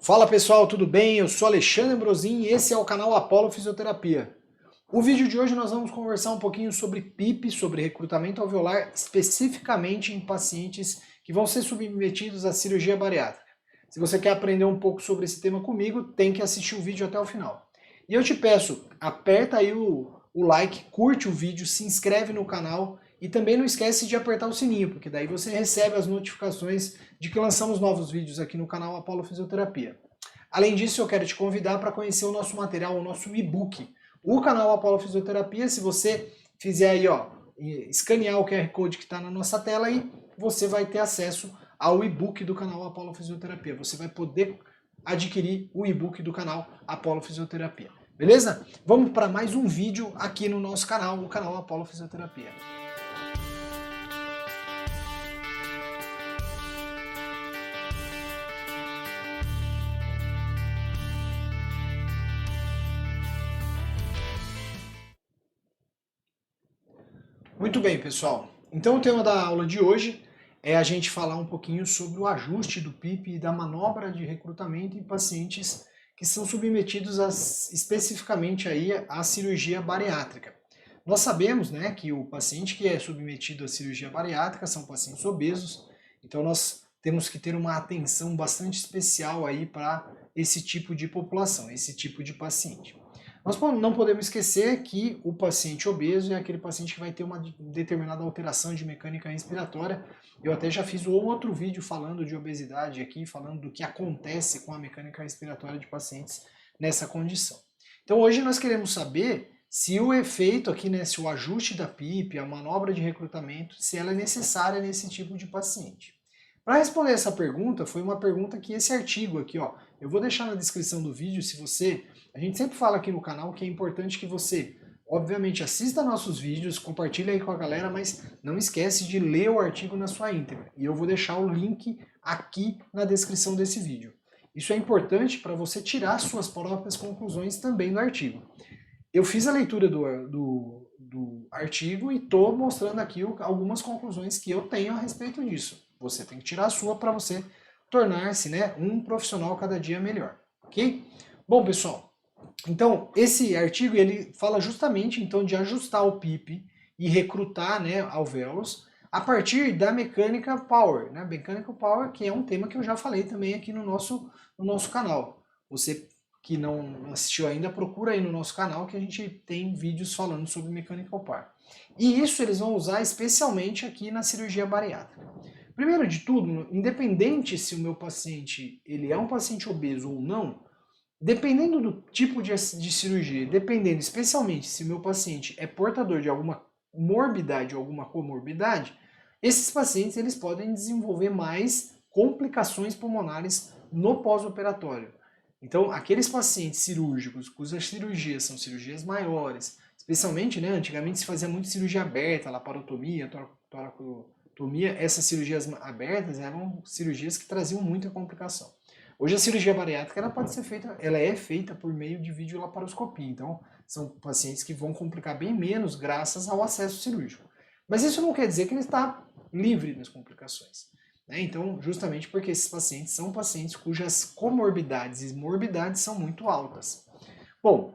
Fala pessoal, tudo bem? Eu sou Alexandre Ambrosin e esse é o canal Apollo Fisioterapia. O vídeo de hoje nós vamos conversar um pouquinho sobre PIP, sobre recrutamento alveolar, especificamente em pacientes que vão ser submetidos à cirurgia bariátrica. Se você quer aprender um pouco sobre esse tema comigo, tem que assistir o vídeo até o final. E eu te peço, aperta aí o like, curte o vídeo, se inscreve no canal e também não esquece de apertar o sininho, porque daí você recebe as notificações de que lançamos novos vídeos aqui no canal Apollo Fisioterapia. Além disso, eu quero te convidar para conhecer o nosso material, o nosso e-book. O canal Apollo Fisioterapia, se você fizer aí, ó, escanear o QR Code que está na nossa tela aí, você vai ter acesso ao e-book do canal Apollo Fisioterapia. Você vai poder adquirir o e-book do canal Apollo Fisioterapia. Beleza? Vamos para mais um vídeo aqui no nosso canal, o canal Apollo Fisioterapia. Muito bem, pessoal. Então o tema da aula de hoje é a gente falar um pouquinho sobre o ajuste do PIP e da manobra de recrutamento em pacientes que são submetidos especificamente aí à cirurgia bariátrica. Nós sabemos, né, que o paciente que é submetido à cirurgia bariátrica são pacientes obesos, então nós temos que ter uma atenção bastante especial aí para esse tipo de população, esse tipo de paciente. Nós não podemos esquecer que o paciente obeso é aquele paciente que vai ter uma determinada alteração de mecânica respiratória. Eu até já fiz um outro vídeo falando de obesidade aqui, falando do que acontece com a mecânica respiratória de pacientes nessa condição. Então hoje nós queremos saber se o efeito aqui, né, se o ajuste da PIP, a manobra de recrutamento, se ela é necessária nesse tipo de paciente. Para responder essa pergunta, foi uma pergunta que esse artigo aqui, ó, eu vou deixar na descrição do vídeo, se você... A gente sempre fala aqui no canal que é importante que você, obviamente, assista nossos vídeos, compartilhe aí com a galera, mas não esquece de ler o artigo na sua íntegra. E eu vou deixar o link aqui na descrição desse vídeo. Isso é importante para você tirar suas próprias conclusões também do artigo. Eu fiz a leitura do artigo e estou mostrando aqui algumas conclusões que eu tenho a respeito disso. Você tem que tirar a sua para você tornar-se, né, um profissional cada dia melhor, ok? Bom, pessoal, então esse artigo ele fala justamente então de ajustar o PIP e recrutar, né, alvéolos a partir da mecânica power, né? Mecânica power, que é um tema que eu já falei também aqui no nosso canal. Você que não assistiu ainda, procura aí no nosso canal que a gente tem vídeos falando sobre mechanical power. E isso eles vão usar especialmente aqui na cirurgia bariátrica. Primeiro de tudo, independente se o meu paciente ele é um paciente obeso ou não, dependendo do tipo de cirurgia, dependendo especialmente se o meu paciente é portador de alguma morbidade ou alguma comorbidade, esses pacientes eles podem desenvolver mais complicações pulmonares no pós-operatório. Então, aqueles pacientes cirúrgicos cujas cirurgias são cirurgias maiores, especialmente, né, antigamente se fazia muito cirurgia aberta, laparotomia, toracotomia, essas cirurgias abertas eram cirurgias que traziam muita complicação. Hoje a cirurgia bariátrica ela pode ser feita, ela é feita por meio de videolaparoscopia, então são pacientes que vão complicar bem menos graças ao acesso cirúrgico. Mas isso não quer dizer que ele está livre das complicações. Né? Então, justamente porque esses pacientes são pacientes cujas comorbidades e morbidades são muito altas. Bom,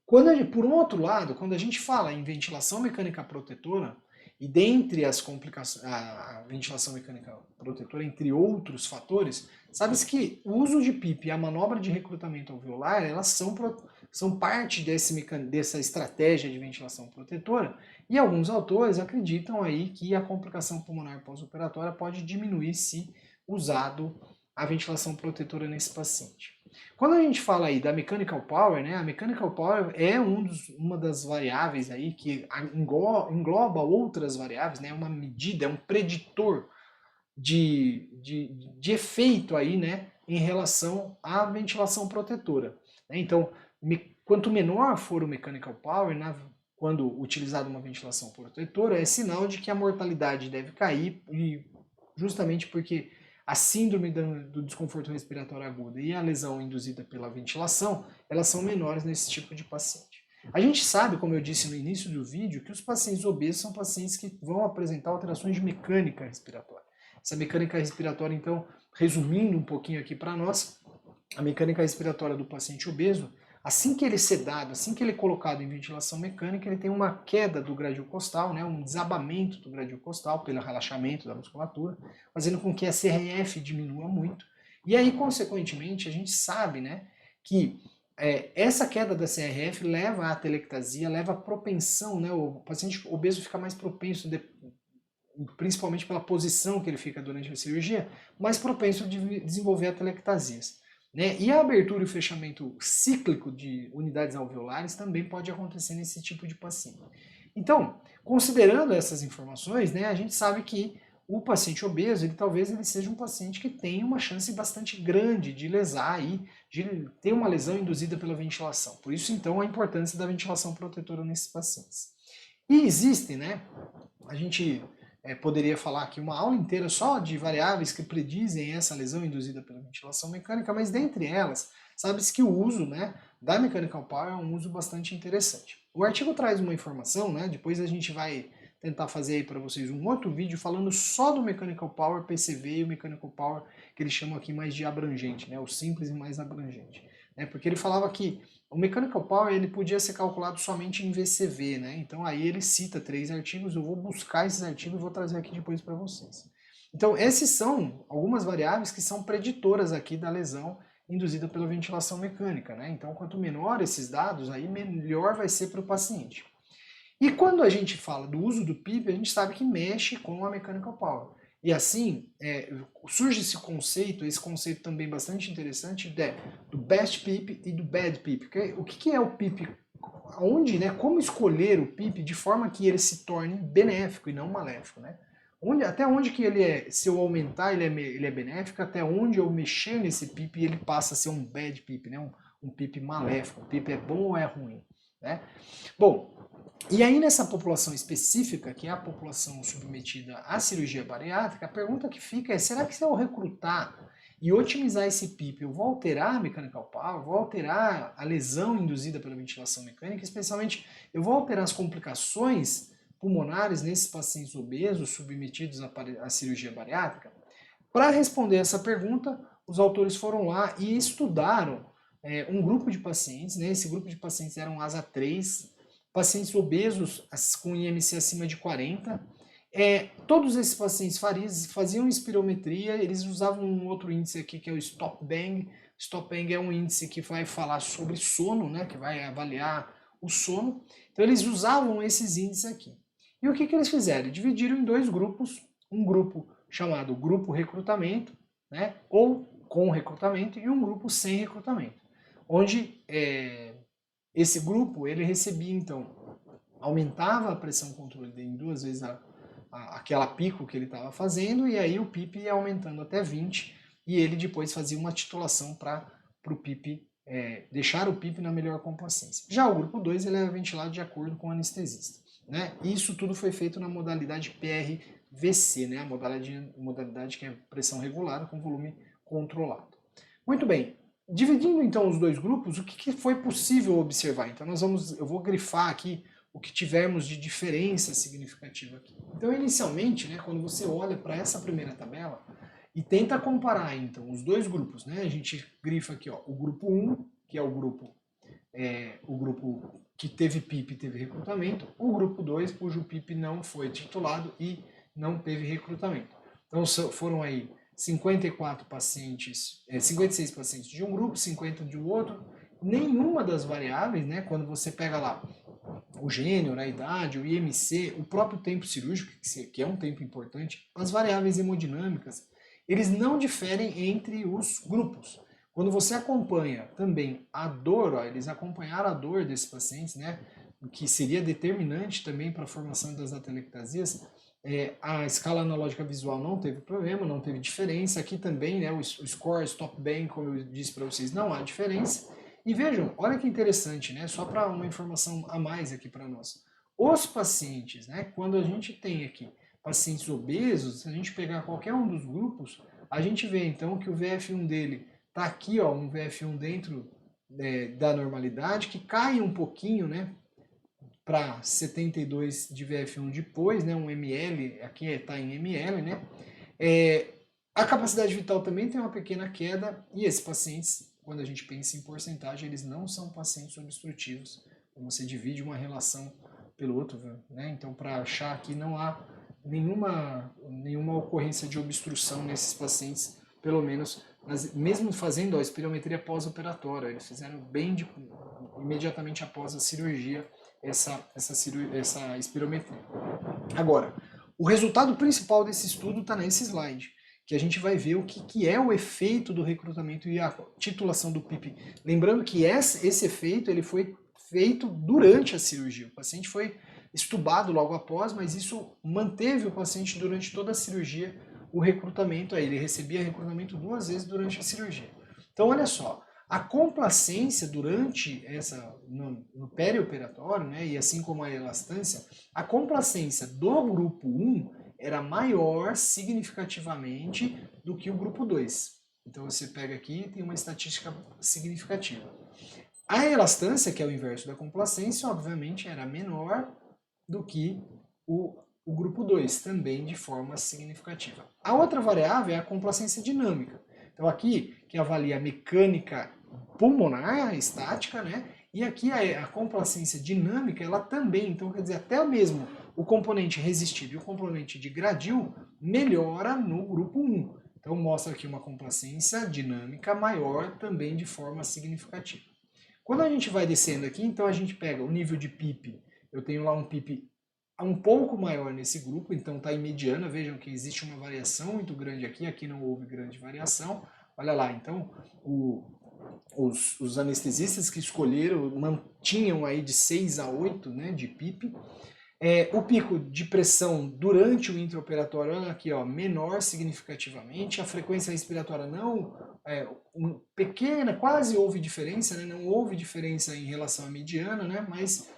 por um outro lado, quando a gente fala em ventilação mecânica protetora, e dentre as complicações, a ventilação mecânica protetora, entre outros fatores, sabe-se que o uso de PIP e a manobra de recrutamento alveolar, elas são parte dessa estratégia de ventilação protetora, e alguns autores acreditam aí que a complicação pulmonar pós-operatória pode diminuir se usado a ventilação protetora nesse paciente. Quando a gente fala aí da mechanical power, né, a mechanical power é uma das variáveis aí que engloba outras variáveis, né, uma medida, é um preditor de efeito aí, né, em relação à ventilação protetora. Então, quanto menor for o mechanical power, quando utilizada uma ventilação protetora, é sinal de que a mortalidade deve cair, e justamente porque a síndrome do desconforto respiratório agudo e a lesão induzida pela ventilação, elas são menores nesse tipo de paciente. A gente sabe, como eu disse no início do vídeo, que os pacientes obesos são pacientes que vão apresentar alterações de mecânica respiratória. Essa mecânica respiratória, então, resumindo um pouquinho aqui para nós, a mecânica respiratória do paciente obeso, assim que ele é sedado, assim que ele é colocado em ventilação mecânica, ele tem uma queda do gradil costal, né, um desabamento do gradil costal pelo relaxamento da musculatura, fazendo com que a CRF diminua muito. E aí, consequentemente, a gente sabe, né, que essa queda da CRF leva à atelectasia, leva à propensão, né, o paciente obeso fica mais propenso, principalmente pela posição que ele fica durante a cirurgia, mais propenso a desenvolver atelectasias. Né? E a abertura e o fechamento cíclico de unidades alveolares também pode acontecer nesse tipo de paciente. Então, considerando essas informações, né, a gente sabe que o paciente obeso, talvez ele seja um paciente que tem uma chance bastante grande de lesar aí, de ter uma lesão induzida pela ventilação. Por isso, então, a importância da ventilação protetora nesses pacientes. E existe, né, a gente poderia falar aqui uma aula inteira só de variáveis que predizem essa lesão induzida pela ventilação mecânica, mas dentre elas, sabe-se que o uso, né, da Mechanical Power é um uso bastante interessante. O artigo traz uma informação, né, depois a gente vai tentar fazer aí para vocês um outro vídeo falando só do Mechanical Power PCV e o Mechanical Power que eles chamam aqui mais de abrangente, né, o simples e mais abrangente. Porque ele falava que o Mechanical Power ele podia ser calculado somente em VCV, né? Então aí ele cita 3 artigos, eu vou buscar esses artigos e vou trazer aqui depois para vocês. Então esses são algumas variáveis que são preditoras aqui da lesão induzida pela ventilação mecânica, né? Então quanto menor esses dados, aí melhor vai ser para o paciente. E quando a gente fala do uso do PIP, a gente sabe que mexe com a Mechanical Power. E assim, surge esse conceito também bastante interessante do best PIP e do bad PIP. O que é o PIP? Onde, né, como escolher o PIP de forma que ele se torne benéfico e não maléfico, né? Até onde que ele se eu aumentar, ele é benéfico, até onde eu mexer nesse PIP, ele passa a ser um bad PIP, né? Um PIP maléfico. O PIP é bom ou é ruim, né? Bom, e aí nessa população específica, que é a população submetida à cirurgia bariátrica, a pergunta que fica é, será que se eu recrutar e otimizar esse PIP, eu vou alterar a mechanical power, vou alterar a lesão induzida pela ventilação mecânica, especialmente eu vou alterar as complicações pulmonares nesses pacientes obesos submetidos à cirurgia bariátrica? Para responder essa pergunta, os autores foram lá e estudaram um grupo de pacientes, né? Esse grupo de pacientes eram ASA 3, pacientes obesos com IMC acima de 40. Todos esses pacientes faziam espirometria, eles usavam um outro índice aqui que é o Stop Bang. Stop Bang é um índice que vai falar sobre sono, né, que vai avaliar o sono. Então eles usavam esses índices aqui. E o que eles fizeram? Dividiram em 2 grupos, um grupo chamado grupo recrutamento, né, ou com recrutamento, e um grupo sem recrutamento, onde esse grupo, ele recebia, então, aumentava a pressão controle dele em 2 vezes aquela pico que ele estava fazendo, e aí o PIP ia aumentando até 20, e ele depois fazia uma titulação para o PIP, deixar o PIP na melhor complacência. Já o grupo 2, ele era ventilado de acordo com o anestesista. Né? E isso tudo foi feito na modalidade PRVC, né? A modalidade que é pressão regulada com volume controlado. Muito bem. Dividindo então os 2 grupos, o que foi possível observar? Então eu vou grifar aqui o que tivermos de diferença significativa aqui. Então inicialmente, né, quando você olha para essa primeira tabela e tenta comparar então os 2 grupos, né, a gente grifa aqui o grupo 1, que é o grupo que teve PIP e teve recrutamento, o grupo 2, cujo PIP não foi titulado e não teve recrutamento. Então foram aí 54 pacientes, 56 pacientes de um grupo, 50 de outro. Nenhuma das variáveis, né, quando você pega lá o gênero, a idade, o IMC, o próprio tempo cirúrgico, que é um tempo importante, as variáveis hemodinâmicas, eles não diferem entre os grupos. Quando você acompanha também a dor, eles acompanharam a dor desses pacientes, né, que seria determinante também para a formação das atelectasias, a escala analógica visual não teve problema, não teve diferença. Aqui também, né, o score Stop Bang, como eu disse para vocês, não há diferença. E vejam, olha que interessante, né, só para uma informação a mais aqui para nós. Os pacientes, né, quando a gente tem aqui pacientes obesos, se a gente pegar qualquer um dos grupos, a gente vê então que o VF1 dele está aqui, um VF1 dentro da normalidade, que cai um pouquinho, né, para 72 de VF1 depois, né, um ml, aqui está em ml, né. A capacidade vital também tem uma pequena queda, e esses pacientes quando a gente pensa em porcentagem, eles não são pacientes obstrutivos. Você divide uma relação pelo outro, né? Então, para achar que não há nenhuma ocorrência de obstrução nesses pacientes, pelo menos, mesmo fazendo a espirometria pós-operatória, eles fizeram bem imediatamente após a cirurgia essa espirometria. Agora, o resultado principal desse estudo está nesse slide, que a gente vai ver o que é o efeito do recrutamento e a titulação do PIP. Lembrando que esse efeito ele foi feito durante a cirurgia. O paciente foi estubado logo após, mas isso manteve o paciente durante toda a cirurgia, o recrutamento, ele recebia recrutamento 2 vezes durante a cirurgia. Então, olha só, a complacência durante no perioperatório, né, e assim como a elastância, a complacência do grupo 1 era maior significativamente do que o grupo 2. Então você pega aqui e tem uma estatística significativa. A elastância, que é o inverso da complacência, obviamente era menor do que o grupo 2, também de forma significativa. A outra variável é a complacência dinâmica. Então aqui, que avalia a mecânica pulmonar, estática, né? E aqui a complacência dinâmica, ela também, então quer dizer, até mesmo o componente resistido e o componente de gradil melhora no grupo 1. Então mostra aqui uma complacência dinâmica maior também de forma significativa. Quando a gente vai descendo aqui, então a gente pega o nível de PIP. Eu tenho lá um PIP um pouco maior nesse grupo, então está em mediana. Vejam que existe uma variação muito grande aqui não houve grande variação. Olha lá, então os anestesistas que escolheram mantinham aí de 6 a 8, né, de PIP. O pico de pressão durante o intraoperatório, olha aqui, ó, menor significativamente. A frequência respiratória pequena, quase houve diferença, né? Não houve diferença em relação à mediana, né? Mas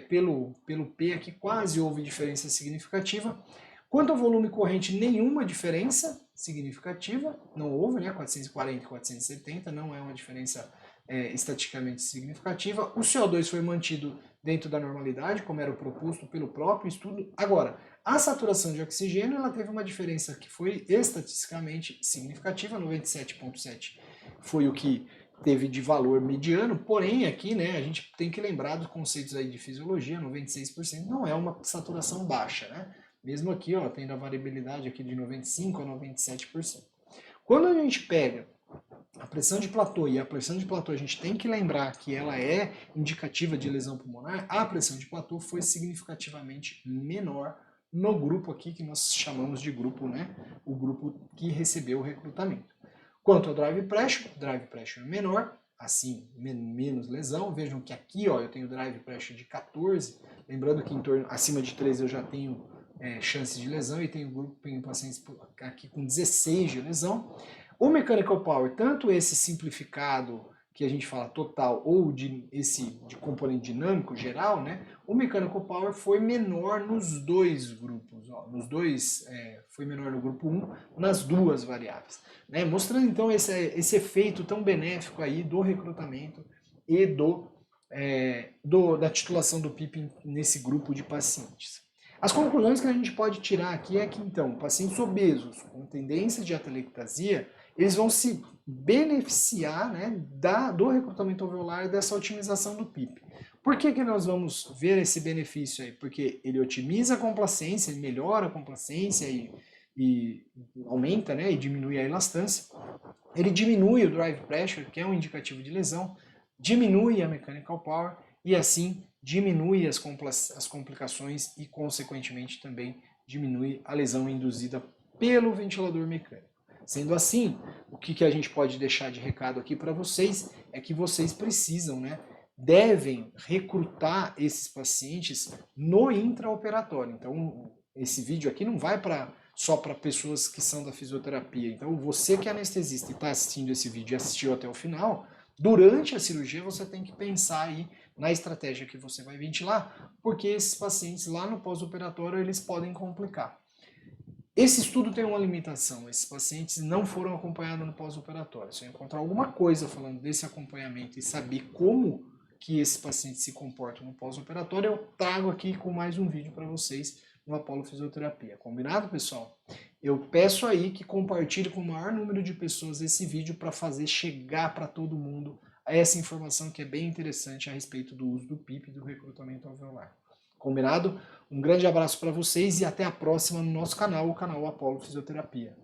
pelo P aqui quase houve diferença significativa. Quanto ao volume corrente, nenhuma diferença significativa, não houve, né? 440 e 470, não é uma diferença estatisticamente significativa. O CO2 foi mantido dentro da normalidade, como era o proposto pelo próprio estudo. Agora, a saturação de oxigênio ela teve uma diferença que foi estatisticamente significativa, 97,7 foi o que teve de valor mediano, porém aqui, né, a gente tem que lembrar dos conceitos aí de fisiologia, 96% não é uma saturação baixa, né? Mesmo aqui, ó, tendo a variabilidade aqui de 95% a 97%. Quando a gente pega a pressão de platô, e a pressão de platô a gente tem que lembrar que ela é indicativa de lesão pulmonar, a pressão de platô foi significativamente menor no grupo aqui que nós chamamos de grupo, né, o grupo que recebeu o recrutamento. Quanto ao drive pressure menor, assim, menos lesão. Vejam que aqui, ó, eu tenho drive pressure de 14, lembrando que acima de 13 eu já tenho chances de lesão, e tenho pacientes aqui com 16 de lesão. O mechanical power, tanto esse simplificado que a gente fala total ou de componente dinâmico geral, né? O mechanical power foi menor nos dois grupos, ó, foi menor no grupo 1, nas duas variáveis, né? Mostrando então esse efeito tão benéfico aí do recrutamento e da titulação do PIP nesse grupo de pacientes. As conclusões que a gente pode tirar aqui é que, então, pacientes obesos com tendência de atelectasia, eles vão se beneficiar, né, do recrutamento alveolar e dessa otimização do PIP. Por que nós vamos ver esse benefício aí? Porque ele otimiza a complacência, ele melhora a complacência e aumenta, né, e diminui a elastância. Ele diminui o drive pressure, que é um indicativo de lesão, diminui a mechanical power e assim diminui as complicações e, consequentemente, também diminui a lesão induzida pelo ventilador mecânico. Sendo assim, o que a gente pode deixar de recado aqui para vocês é que vocês precisam, né, devem recrutar esses pacientes no intraoperatório. Então, esse vídeo aqui não vai só para pessoas que são da fisioterapia. Então, você que é anestesista e está assistindo esse vídeo e assistiu até o final, durante a cirurgia você tem que pensar aí na estratégia que você vai ventilar, porque esses pacientes lá no pós-operatório eles podem complicar. Esse estudo tem uma limitação, esses pacientes não foram acompanhados no pós-operatório. Se eu encontrar alguma coisa falando desse acompanhamento e saber como que esses pacientes se comportam no pós-operatório, eu trago aqui com mais um vídeo para vocês, no Apollo Fisioterapia. Combinado, pessoal? Eu peço aí que compartilhe com o maior número de pessoas esse vídeo para fazer chegar para todo mundo essa informação que é bem interessante a respeito do uso do PIP e do recrutamento alveolar. Combinado? Um grande abraço para vocês e até a próxima no nosso canal, o canal Apollo Fisioterapia.